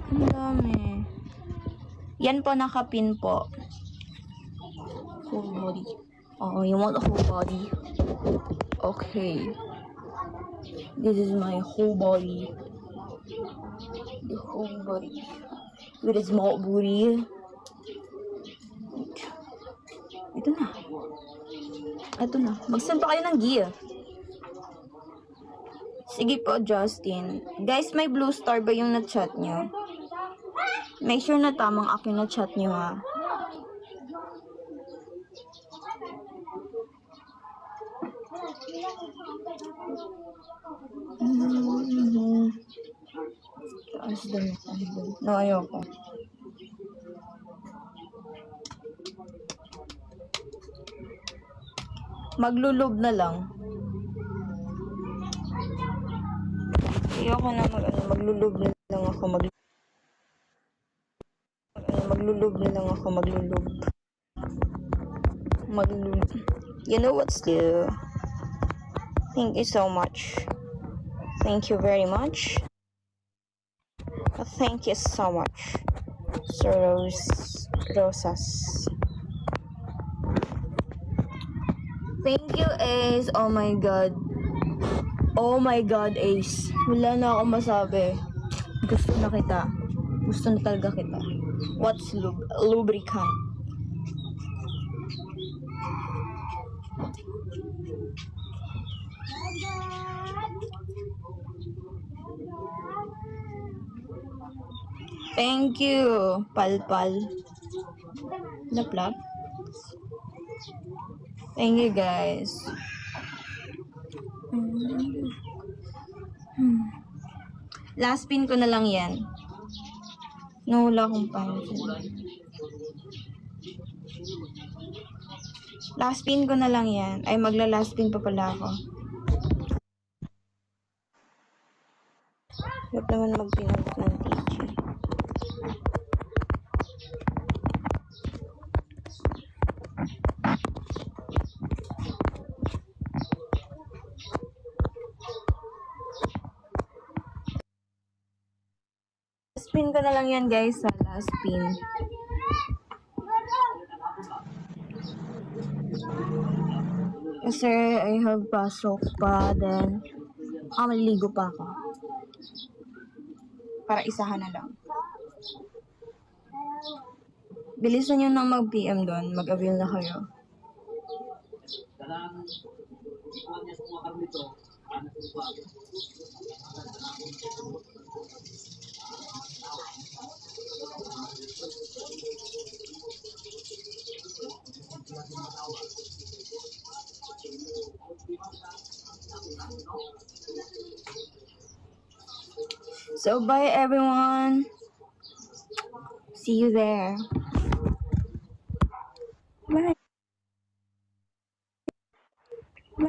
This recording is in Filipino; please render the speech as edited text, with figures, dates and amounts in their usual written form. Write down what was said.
Ang dami. Yan po, nakapin po. Whole body. Oh, you want the whole body? Okay. This is my whole body. The whole body. With a small booty. Ito na. Ito na. Mag-send pa kayo ng gear. Sige po, Justin. Guys, may blue star ba yung na-chat nyo? Make sure na tamang akin na-chat nyo, ha. No, ayoko. Maglulub na lang. Ayoko na maglulub na lang ako. Maglulub na lang ako. Maglulub. You know what, still? Thank you so much. Thank you very much. Thank you so much, Sir Rosas. Thank you, Ace. Oh my God. Oh my God, Ace. Wala na akong masabi. Gusto na kita. Gusto na talaga kita. What's lubricant? Thank you, Palpal. Laplap. Thank you, guys. Last pin ko na lang yan. Nawala akong pencil. Last pin ko na lang yan. Ay, magla-last pin pa pala ako. Huwag naman magpinag ng teacher. Spin ko na lang yan, guys, sa last spin. Kasi I have pasok pa, then maliligo pa ako. Para isahan na lang. Bilisan nyo nang mag-PM doon. Mag-avail na kayo. So, bye everyone. See you there.